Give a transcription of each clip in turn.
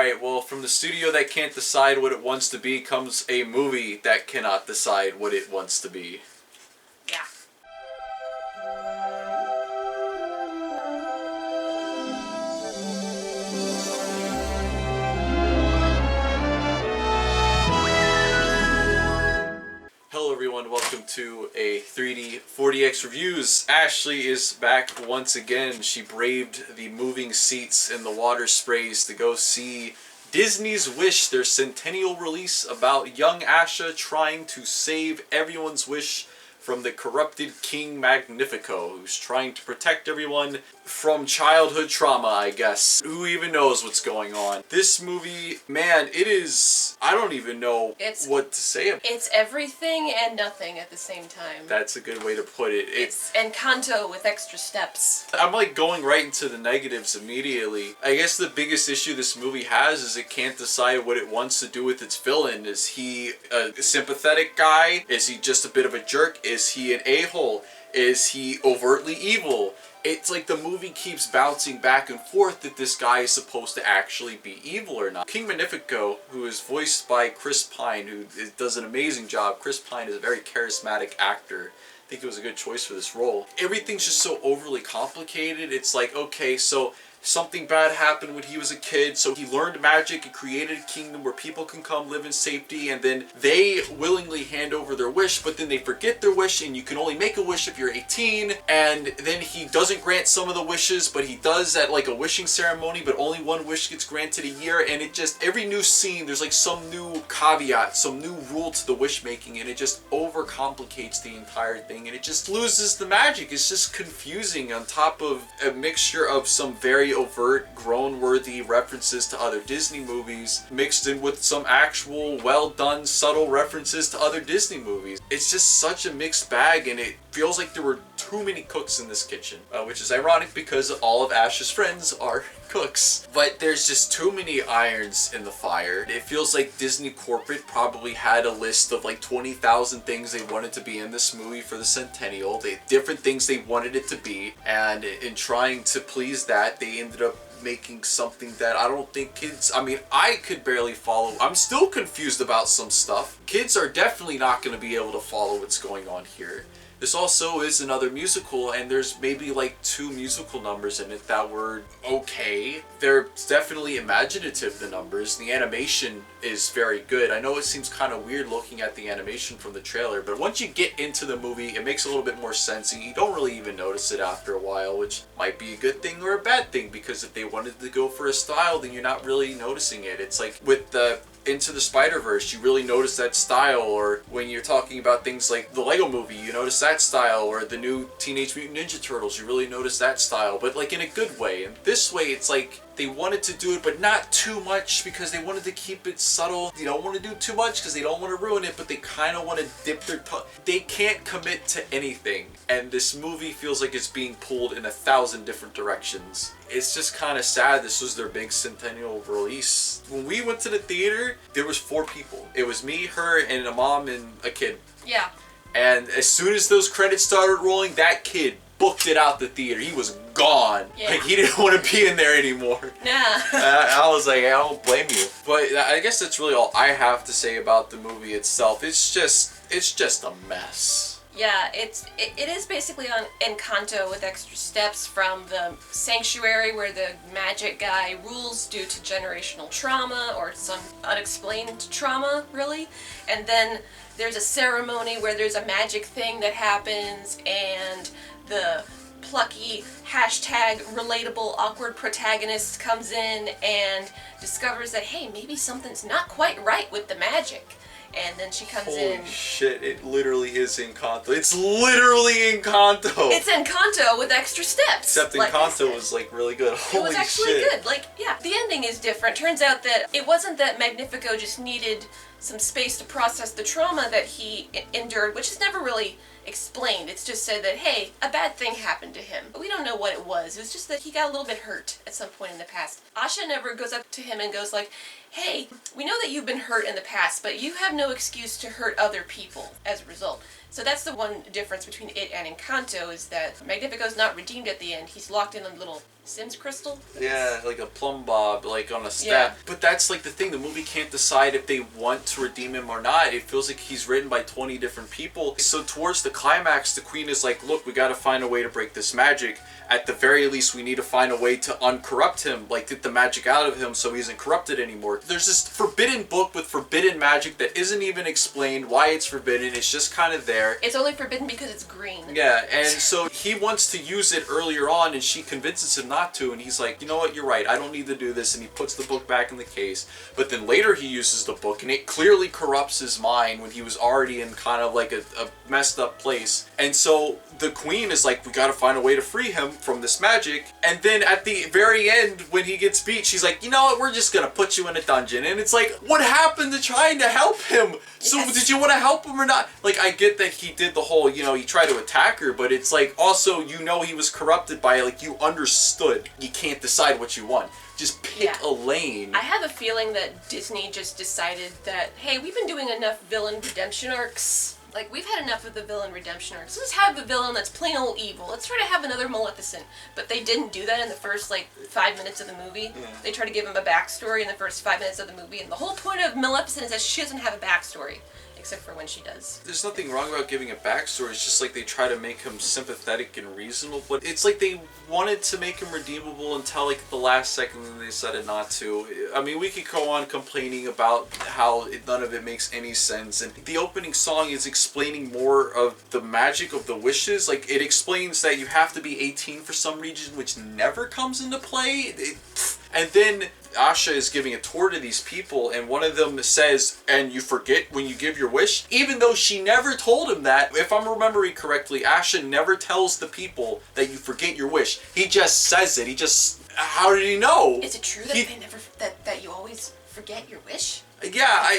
Alright, well, from the studio that can't decide what it wants to be comes a movie that cannot decide what it wants to be. Yeah. Hello everyone, welcome to a 3D 4DX Reviews. Ashley is back once again. She braved the moving seats and the water sprays to go see Disney's Wish, their centennial release about young Asha trying to save everyone's wish from the corrupted King Magnifico, who's trying to protect everyone from childhood trauma, I guess. Who even knows what's going on? This movie, man, it is... I don't even know what to say. It's everything and nothing at the same time. That's a good way to put it. It's Encanto with extra steps. I'm like going right into the negatives immediately. I guess the biggest issue this movie has is it can't decide what it wants to do with its villain. Is he a sympathetic guy? Is he just a bit of a jerk? Is he an a-hole? Is he overtly evil? It's like the movie keeps bouncing back and forth that this guy is supposed to actually be evil or not. King Magnifico, who is voiced by Chris Pine, who does an amazing job. Chris Pine is a very charismatic actor. I think it was a good choice for this role. Everything's just so overly complicated. It's like, okay, so something bad happened when he was a kid, so he learned magic and created a kingdom where people can come live in safety, and then they willingly hand over their wish, but then they forget their wish, and you can only make a wish if you're 18, and then he doesn't grant some of the wishes, but he does at like a wishing ceremony, but only one wish gets granted a year, and it just, every new scene, there's like some new caveat, some new rule to the wish making, and it just overcomplicates the entire thing, and it just loses the magic. It's just confusing on top of a mixture of some very overt, groan-worthy references to other Disney movies mixed in with some actual well-done, subtle references to other Disney movies. It's just such a mixed bag, and it feels like there were too many cooks in this kitchen, which is ironic because all of Ash's friends are cooks. But there's just too many irons in the fire. It feels like Disney corporate probably had a list of like 20,000 things they wanted to be in this movie for the centennial. Different things they wanted it to be, and in trying to please that, they ended up making something that I don't think kids, I mean, I could barely follow. I'm still confused about some stuff. Kids are definitely not going to be able to follow what's going on here. This also is another musical, and there's maybe like 2 musical numbers in it that were okay. They're definitely imaginative, the numbers. The animation is very good. I know it seems kind of weird looking at the animation from the trailer, but once you get into the movie, it makes a little bit more sense, and you don't really even notice it after a while, which might be a good thing or a bad thing, because if they wanted to go for a style, then you're not really noticing it. It's like with the Into the Spider-Verse, you really notice that style, or when you're talking about things like the Lego movie, you notice that style, or the new Teenage Mutant Ninja Turtles, you really notice that style, but like in a good way. And this way, it's like they wanted to do it, but not too much, because they wanted to keep it subtle. They don't want to do too much because they don't want to ruin it, but they kind of want to dip their toe. They can't commit to anything, and this movie feels like it's being pulled in 1,000 different directions. It's just kind of sad. This was their big centennial release. When we went to the theater, there was 4 people. It was me, her, and a mom and a kid. Yeah. And as soon as those credits started rolling, that kid booked it out the theater. He was gone. Yeah. Like, he didn't want to be in there anymore. Nah. I was like, I don't blame you. But I guess that's really all I have to say about the movie itself. It's just a mess. Yeah, it is basically on Encanto with extra steps, from the sanctuary where the magic guy rules due to generational trauma or some unexplained trauma, really. And then there's a ceremony where there's a magic thing that happens, and the plucky #relatable awkward protagonist comes in and discovers that, hey, maybe something's not quite right with the magic. And then she comes in. Holy shit, it literally is Encanto. It's literally Encanto! It's Encanto with extra steps. Except Encanto was like really good. Holy it was actually shit. good. Like, yeah, the ending is different. Turns out that it wasn't that Magnifico just needed some space to process the trauma that he endured, which is never really explained. It's just said that, hey, a bad thing happened to him. But we don't know what it was. It was just that he got a little bit hurt at some point in the past. Asha never goes up to him and goes like, hey, we know that you've been hurt in the past, but you have no excuse to hurt other people as a result. So that's the one difference between it and Encanto, is that Magnifico's not redeemed at the end. He's locked in a little Sims crystal. Yeah, like a plumb bob, like on a step. Yeah. But that's like the thing. The movie can't decide if they want to redeem him or not. It feels like he's written by 20 different people. So towards the climax, the queen is like, look, we got to find a way to break this magic. At the very least, we need to find a way to uncorrupt him, like get the magic out of him so he isn't corrupted anymore. There's this forbidden book with forbidden magic that isn't even explained why it's forbidden. It's just kind of there. It's only forbidden because it's green. Yeah, and so he wants to use it earlier on, and she convinces him not to, and he's like, you know what, you're right, I don't need to do this, and he puts the book back in the case. But then later he uses the book, and it clearly corrupts his mind when he was already in kind of like a messed up place. And so the queen is like, we gotta find a way to free him from this magic. And then at the very end, when he gets beat, she's like, you know what, we're just gonna put you in a dungeon. And it's like, what happened to trying to help him? So Yes. did you want to help him or not? Like, I get that he did the whole, you know, he tried to attack her, but it's like, also, you know, he was corrupted by it. Like, you understood you can't decide what you want. Just pick Yeah. a lane. I have a feeling that Disney just decided that, hey, we've been doing enough villain redemption arcs. Like, we've had enough of the villain redemption arcs. Let's have a villain that's plain old evil. Let's try to have another Maleficent. But they didn't do that in the first, 5 minutes of the movie. Yeah. They try to give him a backstory in the first 5 minutes of the movie. And the whole point of Maleficent is that she doesn't have a backstory. Except for when she does. There's nothing wrong about giving a backstory. It's just like they try to make him sympathetic and reasonable. But it's like they wanted to make him redeemable until like the last second and they decided not to. I mean, we could go on complaining about how none of it makes any sense. And the opening song is explaining more of the magic of the wishes. Like, it explains that you have to be 18 for some reason, which never comes into play. And then Asha is giving a tour to these people, and one of them says, and you forget when you give your wish? Even though she never told him that, if I'm remembering correctly, Asha never tells the people that you forget your wish. He just says it. How did he know? Is it true that they never that you always forget your wish? Yeah,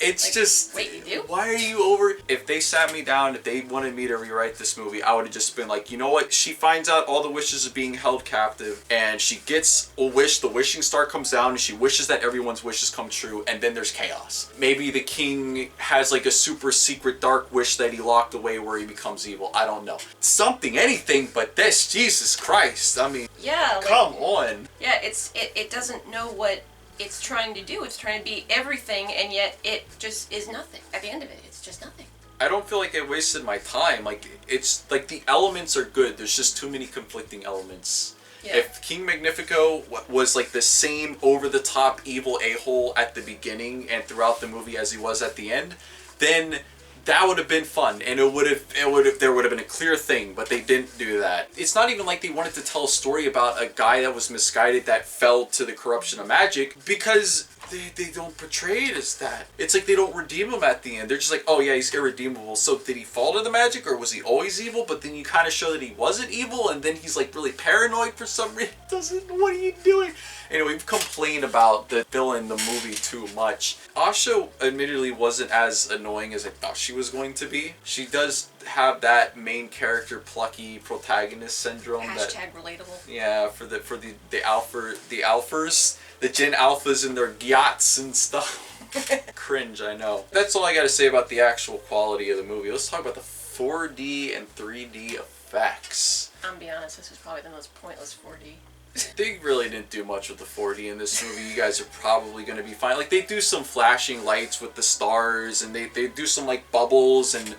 it's Like, just... wait, you do? Why are you over... If they sat me down, if they wanted me to rewrite this movie, I would have just been like, you know what? She finds out all the wishes are being held captive, and she gets a wish, the wishing star comes down, and she wishes that everyone's wishes come true, and then there's chaos. Maybe the king has like a super secret dark wish that he locked away where he becomes evil. I don't know. Something, anything but this. Jesus Christ. I mean, Yeah. Like, come on. Yeah, it doesn't know what it's trying to do. It's trying to be everything, and yet it just is nothing. At the end of it, it's just nothing. I don't feel like I wasted my time. Like, it's like the elements are good. There's just too many conflicting elements. Yeah. If King Magnifico was like the same over-the-top evil a-hole at the beginning and throughout the movie as he was at the end, then that would have been fun, and there would have been a clear thing, but they didn't do that. It's not even like they wanted to tell a story about a guy that was misguided that fell to the corruption of magic, because they don't portray it as that. It's like they don't redeem him at the end. They're just like, oh yeah, he's irredeemable. So did he fall to the magic, or was he always evil? But then you kind of show that he wasn't evil, and then he's like really paranoid for some reason. What are you doing? Anyway, we've complained about the villain in the movie too much. Asha admittedly wasn't as annoying as I thought she was going to be. She does have that main character plucky protagonist syndrome. Hashtag relatable. Yeah, for the alphas, the Gen Alphas and their yachts and stuff. Cringe, I know. That's all I gotta say about the actual quality of the movie. Let's talk about the 4D and 3D effects. I'm gonna be honest, this was probably the most pointless 4D. They really didn't do much with the 4D in this movie. You guys are probably going to be fine. Like, they do some flashing lights with the stars, and they do some, like, bubbles and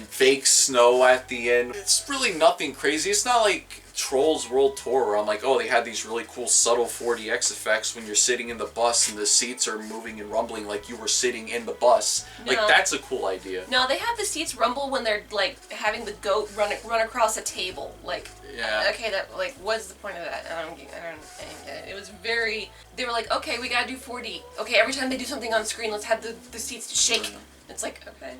fake snow at the end. It's really nothing crazy. It's not like Trolls World Tour where I'm like, oh, they had these really cool subtle 4DX effects when you're sitting in the bus and the seats are moving and rumbling like you were sitting in the bus. No. Like, that's a cool idea. No, they have the seats rumble when they're like having the goat run across a table. Like, Yeah. okay, that like what's the point of that? It was very. They were like, okay, we gotta do 4D. Okay, every time they do something on screen, let's have the seats to shake. It's like, okay.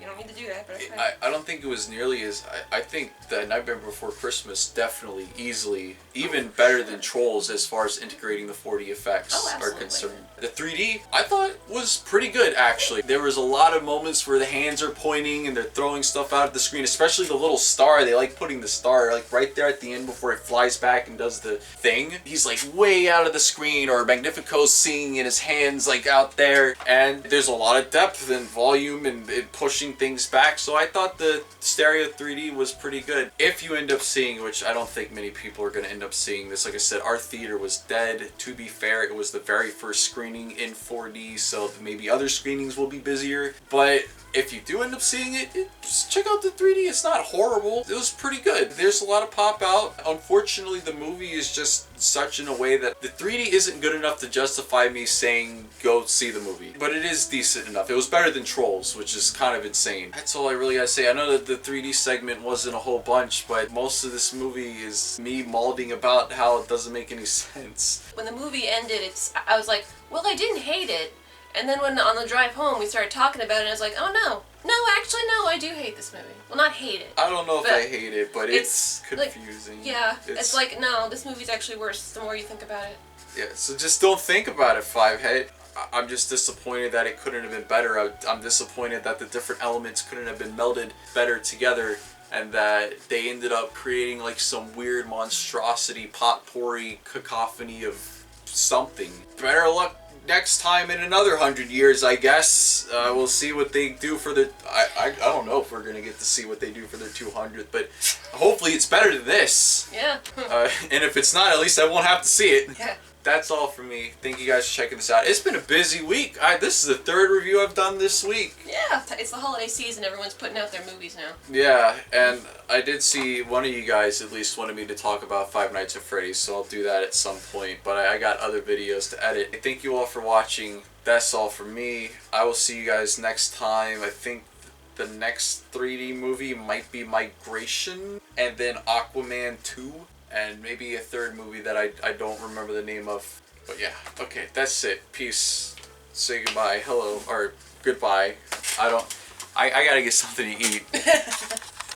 You don't need to do that, but okay. I don't think it was nearly as... I think The Nightmare Before Christmas definitely, easily, even better than Trolls as far as integrating the 4D effects are absolutely. concerned. The 3D, I thought, was pretty good, actually. There was a lot of moments where the hands are pointing and they're throwing stuff out of the screen, especially the little star. They like putting the star like right there at the end before it flies back and does the thing. He's like way out of the screen, or Magnifico's singing in his hands like out there. And there's a lot of depth and volume and pushing pushing things back. So I thought the stereo 3D was pretty good. If you end up seeing, which I don't think many people are going to end up seeing this, like I said, our theater was dead. To be fair, it was the very first screening in 4D, so maybe other screenings will be busier. But if you do end up seeing it, just check out the 3D. It's not horrible. It was pretty good. There's a lot of pop out. Unfortunately, the movie is just such in a way that the 3D isn't good enough to justify me saying go see the movie. But it is decent enough. It was better than Trolls, which is kind of insane. That's all I really gotta say. I know that the 3D segment wasn't a whole bunch, but most of this movie is me malding about how it doesn't make any sense. When the movie ended, I was like, well, I didn't hate it. And then when on the drive home we started talking about it, and I was like, oh no, actually no, I do hate this movie. Well, not hate it. I don't know if I hate it, but it's confusing. Like, yeah, it's like, no, this movie's actually worse the more you think about it. Yeah, so just don't think about it, Fivehead. I'm just disappointed that it couldn't have been better. I'm disappointed that the different elements couldn't have been melded better together, and that they ended up creating like some weird monstrosity, potpourri cacophony of something. Better luck next time in another 100 years, I guess. We'll see what they do for the... I don't know if we're going to get to see what they do for their 200th, but hopefully it's better than this. Yeah. And if it's not, at least I won't have to see it. Yeah. That's all for me. Thank you guys for checking this out. It's been a busy week. This is the third review I've done this week. Yeah, it's the holiday season. Everyone's putting out their movies now. Yeah, and I did see one of you guys at least wanted me to talk about Five Nights at Freddy's, so I'll do that at some point. But I got other videos to edit. Thank you all for watching. That's all for me. I will see you guys next time. I think the next 3D movie might be Migration, and then Aquaman 2. And maybe a third movie that I don't remember the name of. But yeah, okay, that's it. Peace. Say goodbye. Hello. Or goodbye. I gotta get something to eat.